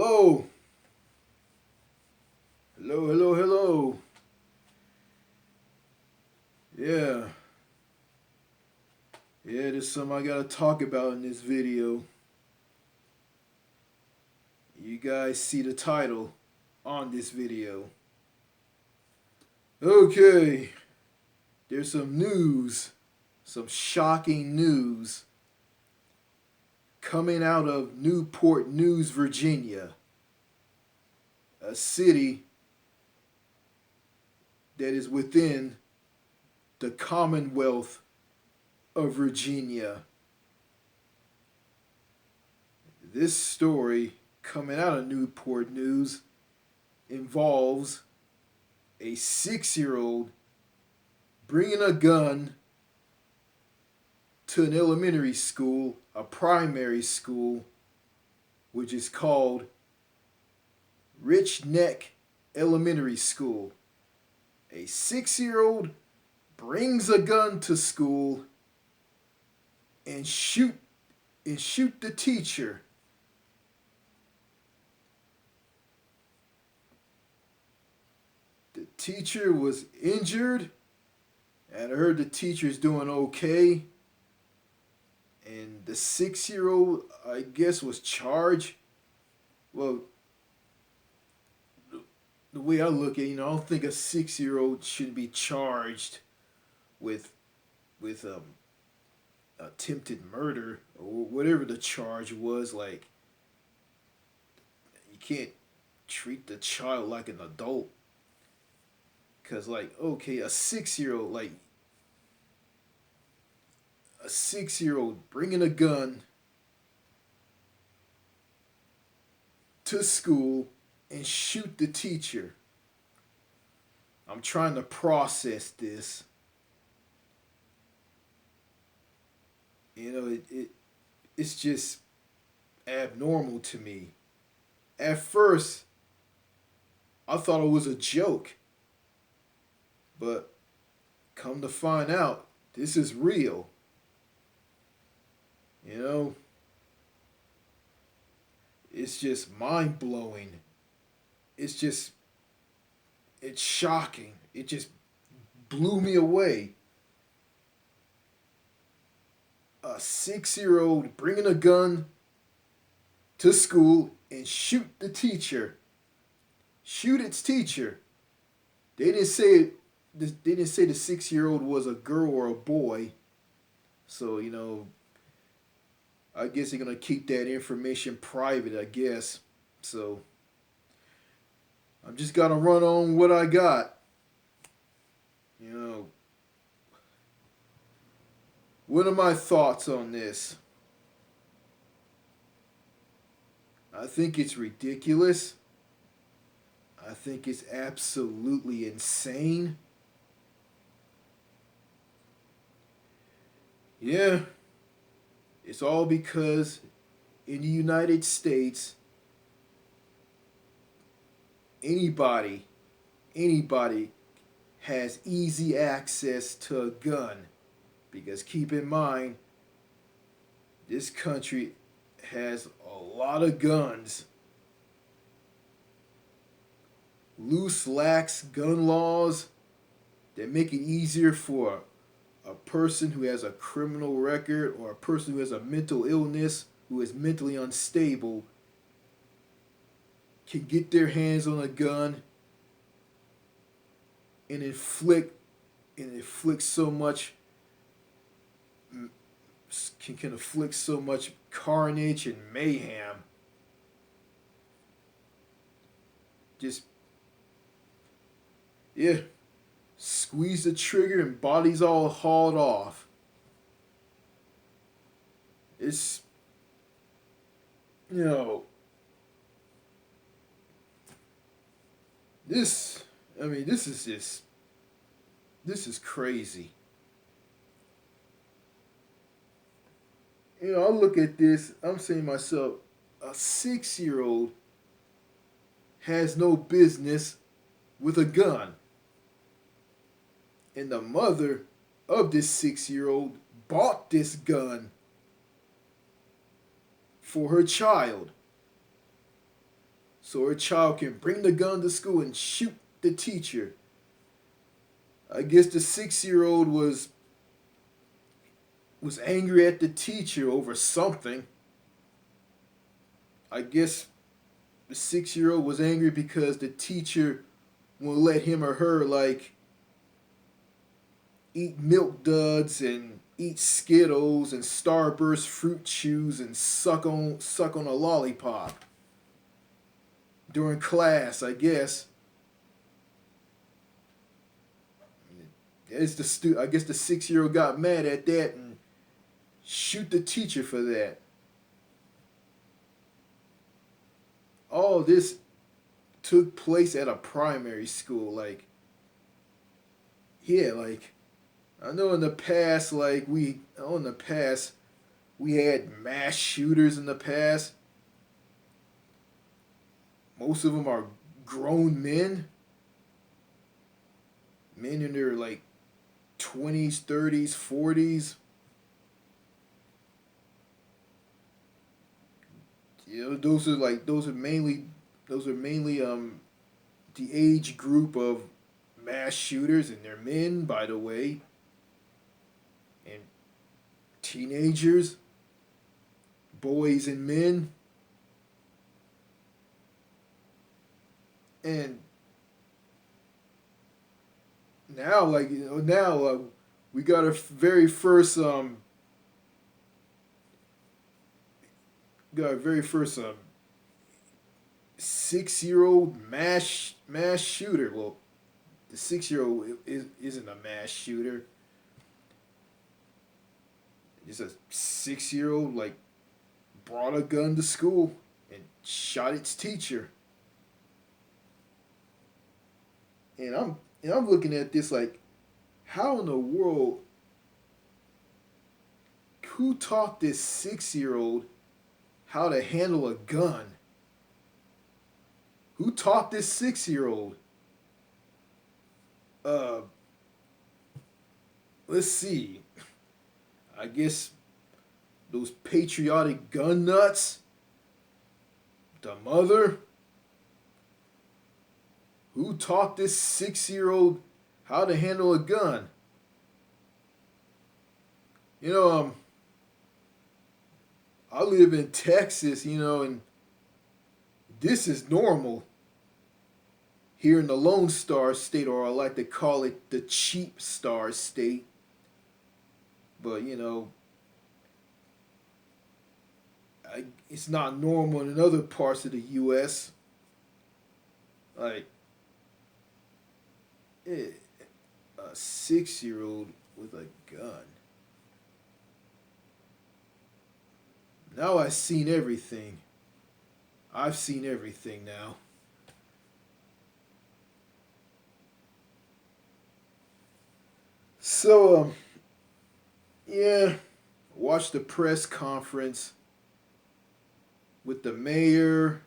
Hello. Hello, hello, hello. Yeah. Yeah, there's something I gotta talk about in this video. You guys see the title on this video. Okay. There's some news. Some shocking news coming out of Newport News, Virginia. A city that is within the Commonwealth of Virginia. This story coming out of Newport News involves a 6 year old bringing a gun to an elementary school, a primary school, which is called Rich Neck Elementary School. A 6 year old brings a gun to school and shoot the teacher. The teacher was injured, and I heard the teacher's doing okay. And the 6 year old, I guess, was charged. Well, the way I look at it, I don't think a 6 year old should be charged with with attempted murder or whatever the charge was. Like, you can't treat the child like an adult. Cause like, okay, a 6 year old bringing a gun to school and shoot the teacher. I'm trying to process this. It's just abnormal to me. At first, I thought it was a joke, but come to find out, this is real. You know, it's just mind blowing. It's just, it's shocking. It just blew me away. A 6 year old bringing a gun to school and shoot the teacher. Shoot its teacher. They didn't say they didn't say the 6 year old was a girl or a boy. So, I guess they're gonna keep that information private, I guess. So I'm just gonna run on what I got. You know, what are my thoughts on this? I think it's ridiculous. I think it's absolutely insane. Yeah, it's all because in the United States, anybody, anybody has easy access to a gun. Because keep in mind, this country has a lot of guns. Loose, lax gun laws that make it easier for a person who has a criminal record or a person who has a mental illness, who is mentally unstable, can get their hands on a gun and inflict so much can inflict so much carnage and mayhem. Just, yeah, squeeze the trigger and body's all hauled off. It's, you know, this, this is crazy. I look at this, I'm saying to myself, a 6 year old has no business with a gun. And the mother of this 6 year old bought this gun for her child. so a child can bring the gun to school and shoot the teacher. I guess the 6 year old was angry at the teacher over something. I guess the 6 year old was angry because the teacher will let him or her like eat milk duds and eat Skittles and Starburst fruit chews and suck on a lollipop during class, I guess. I guess the 6 year old got mad at that and shoot the teacher for that. All this took place at a primary school. Like, yeah, like I know in the past, we had mass shooters in the past. Most of them are grown men in their like 20s, 30s, 40s. You know, those are mainly the age group of mass shooters, and they're men, by the way, and teenagers, boys and men, and now we got our very first got our very first 6 year old mass shooter. Well, the 6 year old isn't a mass shooter. Just a 6 year old like brought a gun to school and shot its teacher. And I'm looking at this like, how in the world, who taught this 6 year old how to handle a gun? Who taught this 6 year old? Uh, let's see. I guess those patriotic gun nuts. The mother. Who taught this 6 year old how to handle a gun? You know, I live in Texas, and this is normal here in the Lone Star State, or I like to call it the Cheap Star State. But, it's not normal in other parts of the U.S. Like, a 6 year old with a gun. Now I've seen everything. I've seen everything now. So, yeah, watched the press conference with the mayor,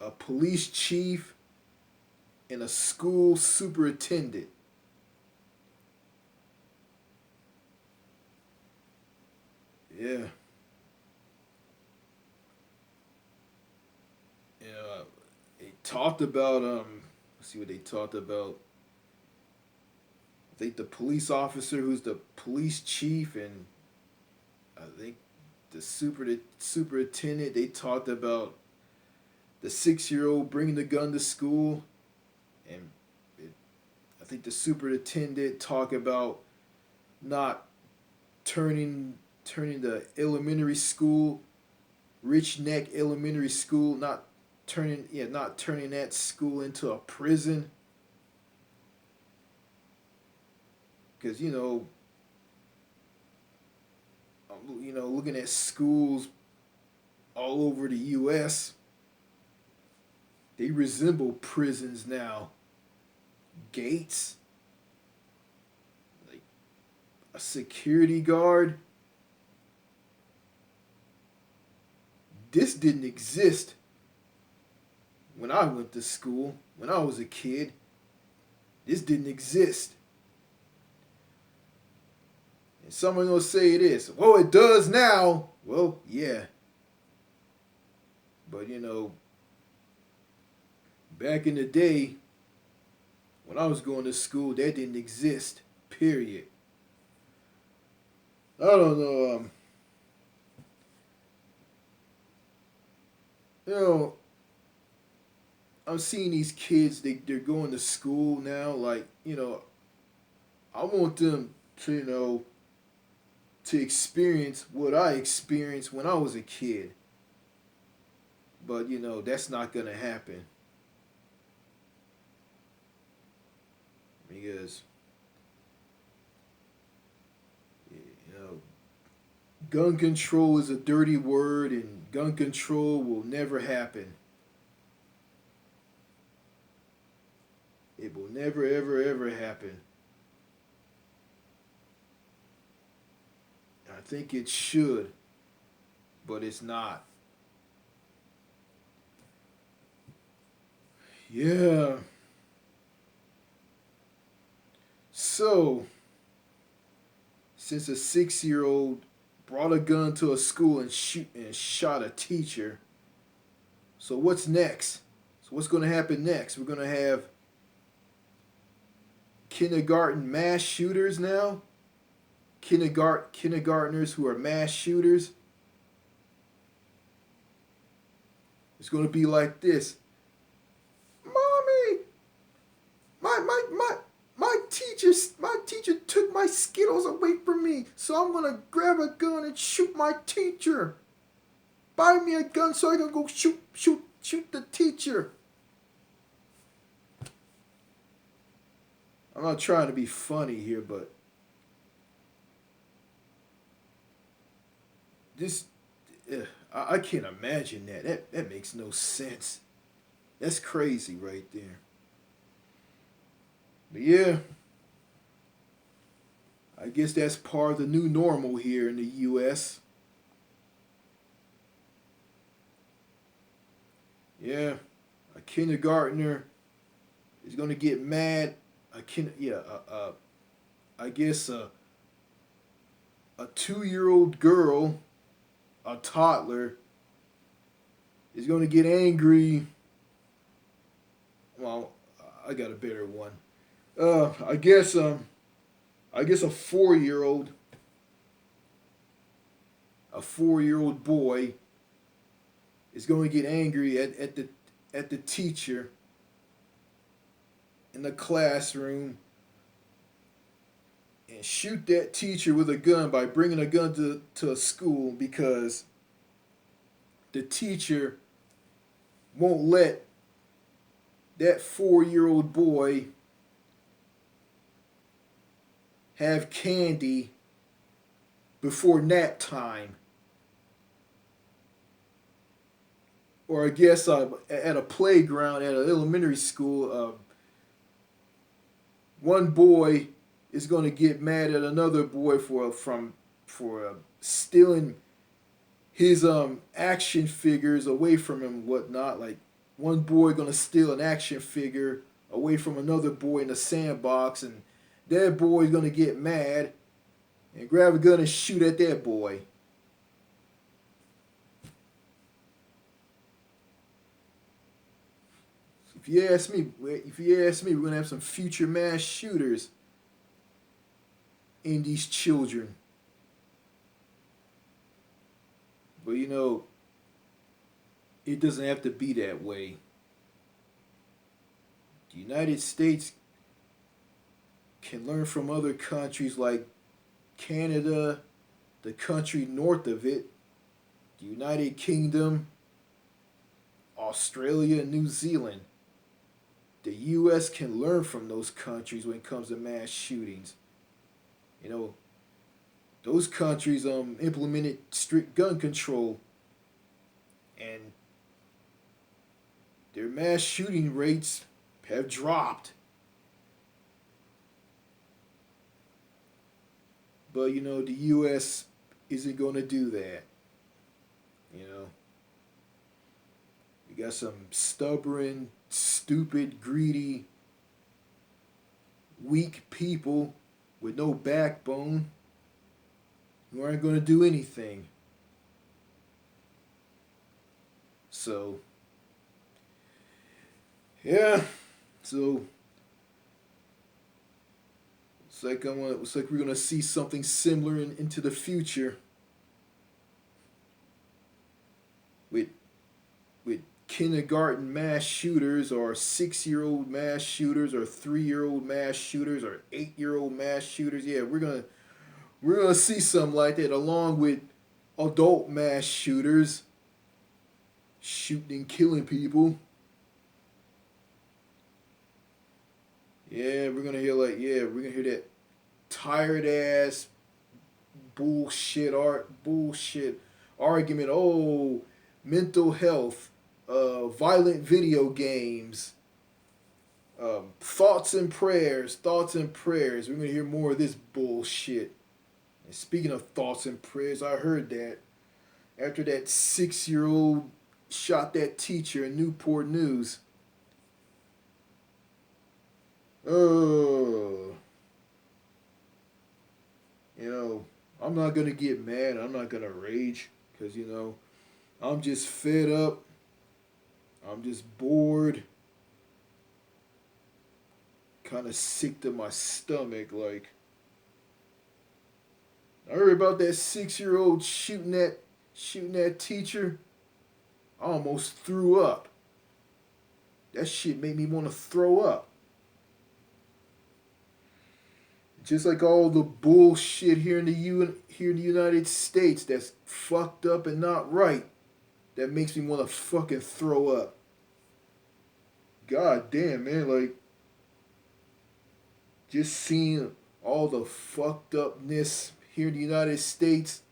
a police chief, and a school superintendent. Yeah. Yeah. They talked about let's see what they talked about. I think the police officer who's the police chief, and I think the superintendent, they talked about the 6 year old bringing the gun to school, and I think the superintendent talked about not turning the elementary school, Rich Neck Elementary School, not turning that school into a prison. Because looking at schools all over the U.S., they resemble prisons now. Gates, like a security guard. This didn't exist when I went to school, when I was a kid. This didn't exist. And someone will say it is. Well, it does now. Well, yeah. But back in the day when I was going to school, that didn't exist. Period. I don't know. You know, I'm seeing these kids. They're going to school now. Like, I want them to to experience what I experienced when I was a kid. But that's not gonna happen because you know gun control is a dirty word, and gun control will never happen. It will never, ever, ever happen. I think it should, but it's not. Yeah. So, since a 6-year-old brought a gun to a school and shot a teacher, so what's next? So what's going to happen next? We're going to have kindergarten mass shooters now. Kindergartners who are mass shooters. It's going to be like this. Mommy, my teacher took my Skittles away from me, so I'm gonna grab a gun and shoot my teacher. Buy me a gun so I can go shoot the teacher. I'm not trying to be funny here, but this, I can't imagine that. That makes no sense. That's crazy right there. But yeah, I guess that's part of the new normal here in the U.S. Yeah, a kindergartner is gonna get mad. I guess a 2-year-old girl, a toddler, is gonna get angry. Well, I got a better one. I guess a 4-year-old boy is going to get angry at the teacher in the classroom and shoot that teacher with a gun by bringing a gun to a school because the teacher won't let that 4-year-old boy have candy before nap time. Or I guess at a playground at an elementary school, one boy is going to get mad at another boy for stealing his action figures away from him, and whatnot. Like one boy gonna steal an action figure away from another boy in the sandbox, and that boy's gonna get mad and grab a gun and shoot at that boy. If you ask me, we're gonna have some future mass shooters in these children. But it doesn't have to be that way. The United States can learn from other countries like Canada, the country north of it, the United Kingdom, Australia, and New Zealand. The U.S. can learn from those countries when it comes to mass shootings. You know, those countries implemented strict gun control, and their mass shooting rates have dropped. But the U.S. isn't going to do that. You know, we got some stubborn, stupid, greedy, weak people with no backbone who aren't going to do anything. So, Yeah. So it's like we're gonna see something similar into the future with with kindergarten mass shooters or 6-year-old mass shooters or 3-year-old mass shooters or 8-year-old mass shooters. Yeah, we're gonna see something like that along with adult mass shooters shooting and killing people. We're gonna hear that tired ass bullshit argument. Oh, mental health, violent video games, thoughts and prayers. We're gonna hear more of this bullshit. And speaking of thoughts and prayers, I heard that after that 6-year-old shot that teacher in Newport News. Oh, you know, I'm not gonna get mad. I'm not gonna rage because I'm just fed up. I'm just bored. Kind of sick to my stomach. Like I heard about that 6-year-old shooting that teacher. I almost threw up. That shit made me want to throw up. Just like all the bullshit here in the United States that's fucked up and not right. That makes me want to fucking throw up. God damn, man, like just seeing all the fucked upness here in the United States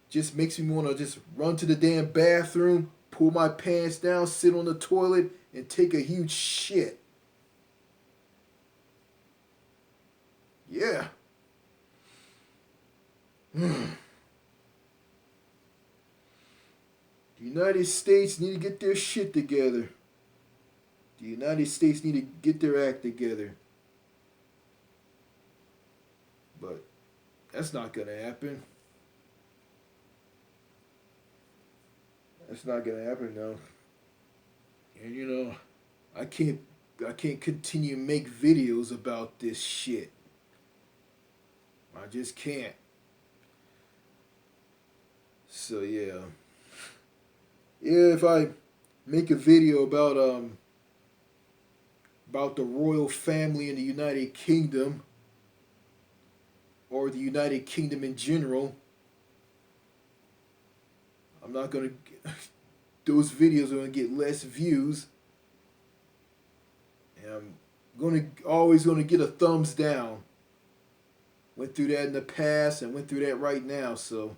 just makes me want to just run to the damn bathroom, pull my pants down, sit on the toilet, and take a huge shit. Yeah. The United States need to get their shit together. The United States need to get their act together. But that's not gonna happen. That's not gonna happen though. And I can't I can't continue to make videos about this shit. I just can't. So yeah. Yeah, if I make a video about the royal family in the United Kingdom or the United Kingdom in general, I'm not gonna. Those videos are gonna get less views, and I'm always gonna get a thumbs down. Went through that in the past and went through that right now, so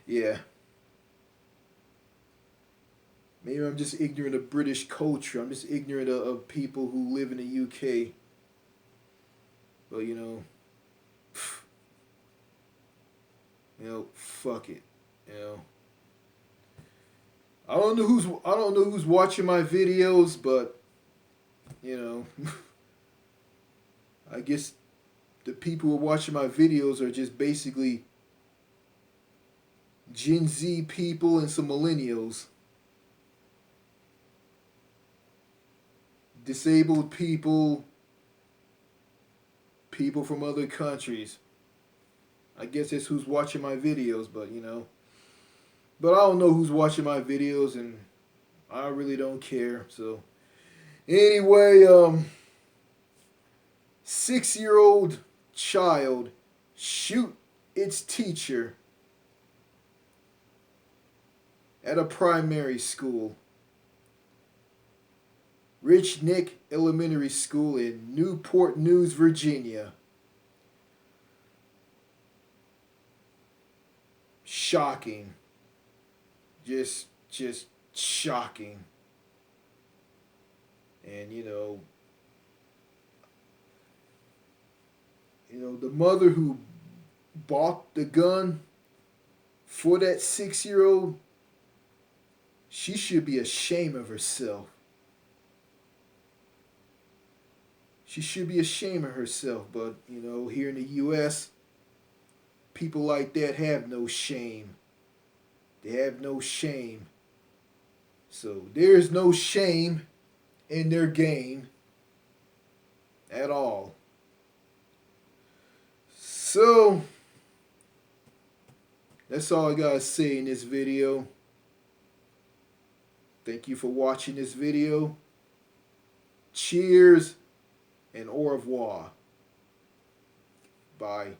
yeah. Maybe I'm just ignorant of British culture. I'm just ignorant of people who live in the UK. But fuck it. You know, I don't know who's watching my videos, but you know, I guess the people who are watching my videos are just basically Gen Z people and some millennials, disabled people, people from other countries. I guess that's who's watching my videos, but but I don't know who's watching my videos, and I really don't care. So anyway, 6-year-old child shoot its teacher at a primary school. Rich Nick Elementary School in Newport News, Virginia. Shocking. Just shocking. And the mother who bought the gun for that 6-year-old, she should be ashamed of herself. She should be ashamed of herself, but here in the US, people like that have no shame. They have no shame. So there's no shame in their game at all. So, that's all I gotta say in this video. Thank you for watching this video. Cheers and au revoir. Bye.